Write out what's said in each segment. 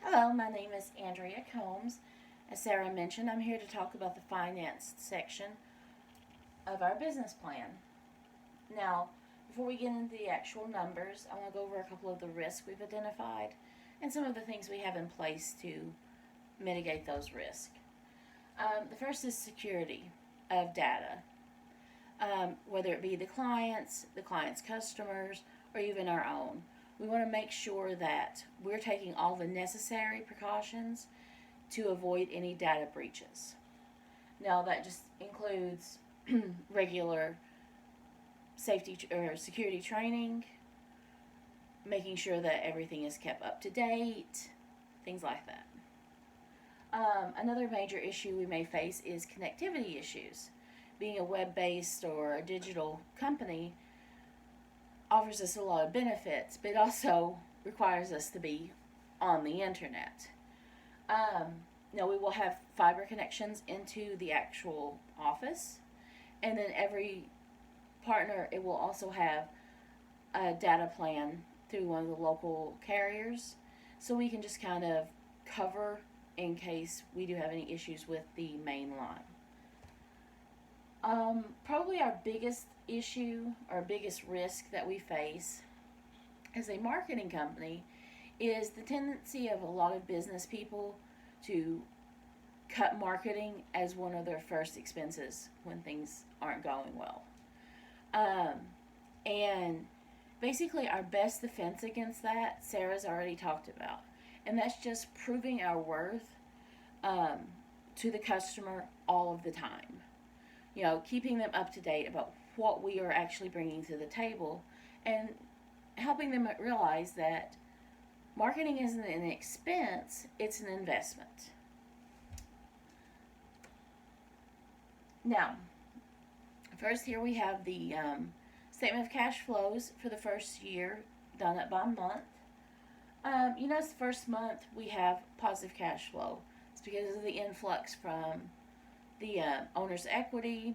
Hello, my name is Andrea Combs. As Sarah mentioned, I'm here to talk about the finance section of our business plan. Now, before we get into the actual numbers, I want to go over a couple of the risks we've identified and some of the things we have in place to mitigate those risks. The first is security of data, whether it be the client's customers, or even our own. We want to make sure that we're taking all the necessary precautions to avoid any data breaches. Now, that just includes regular safety or security training, making sure that everything is kept up to date, things like that. Another major issue we may face is connectivity issues. Being a web based or a digital company offers us a lot of benefits, but it also requires us to be on the internet. Now, we will have fiber connections into the actual office, and then every partner, it will also have a data plan through one of the local carriers, so we can just kind of cover in case we do have any issues with the main line. Probably our biggest issue or biggest risk that we face as a marketing company is the tendency of a lot of business people to cut marketing as one of their first expenses when things aren't going well. And basically, our best defense against that, Sarah's already talked about, and that's just proving our worth to the customer all of the time. Keeping them up to date about what we are actually bringing to the table and helping them realize that marketing isn't an expense, it's an investment. Now, first here we have the statement of cash flows for the first year done up by month. The first month we have positive cash flow. It's because of the influx from the owner's equity,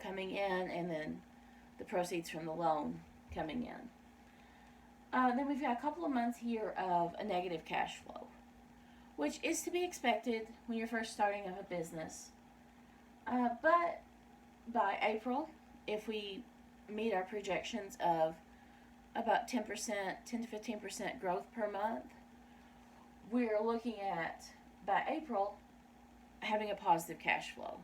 coming in, and then the proceeds from the loan coming in. Then we've got a couple of months here of a negative cash flow, which is to be expected when you're first starting up a business. But by April, if we meet our projections of about 10% to 15% growth per month, we're looking at, by April, having a positive cash flow.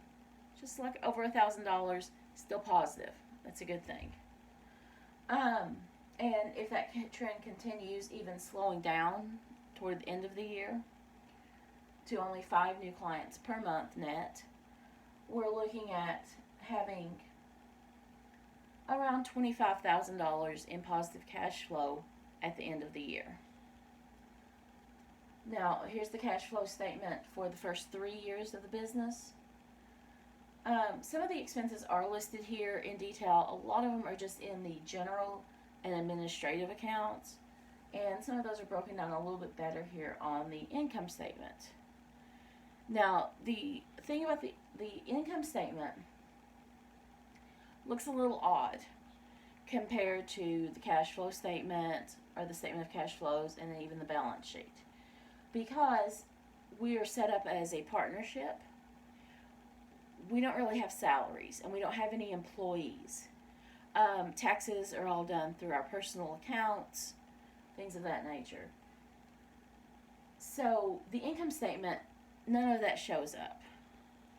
Just like over $1,000, still positive. That's a good thing. And if that trend continues, even slowing down toward the end of the year to only 5 new clients per month net, we're looking at having around $25,000 in positive cash flow at the end of the year. Now, here's the cash flow statement for the first 3 years of the business. Some of the expenses are listed here in detail. A lot of them are just in the general and administrative accounts, and some of those are broken down a little bit better here on the income statement. Now, the thing about the income statement looks a little odd compared to the cash flow statement or the statement of cash flows and then even the balance sheet, because we are set up as a partnership. We don't really have salaries and we don't have any employees. Taxes are all done through our personal accounts, things of that nature. So the income statement, none of that shows up.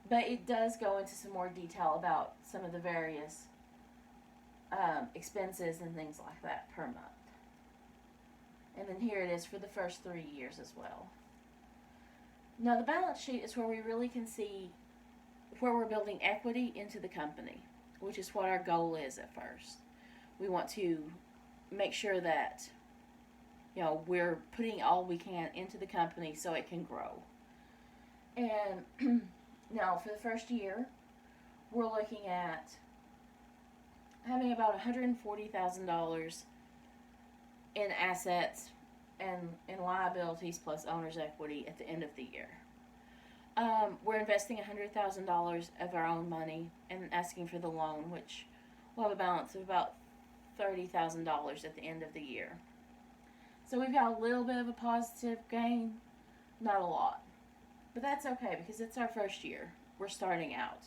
But it does go into some more detail about some of the various expenses and things like that per month. And then here it is for the first 3 years as well. Now, the balance sheet is where we really can see where we're building equity into the company, which is what our goal is at first. We want to make sure that we're putting all we can into the company so it can grow. And now for the first year, we're looking at having about $140,000 in assets and in liabilities plus owner's equity at the end of the year. We're investing $100,000 of our own money and asking for the loan, which will have a balance of about $30,000 at the end of the year. So we've got a little bit of a positive gain, not a lot. But that's okay because it's our first year. We're starting out.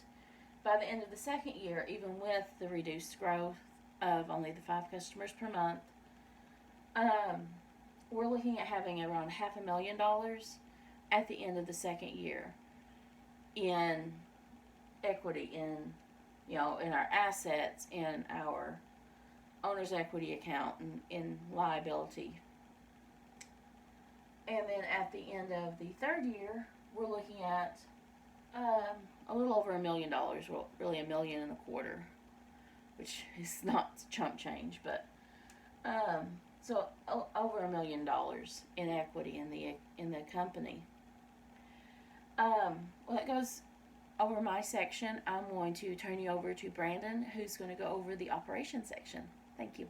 By the end of the second year, even with the reduced growth of only the 5 customers per month, we're looking at having around $500,000 at the end of the second year in equity, in our assets, in our owner's equity account, and in liability. And then at the end of the third year, we're looking at a little over $1 million. Well, really $1.25 million, which is not chump change, but so over $1 million in equity in the company. Well, that goes over my section. I'm going to turn you over to Brandon, who's going to go over the operations section. Thank you.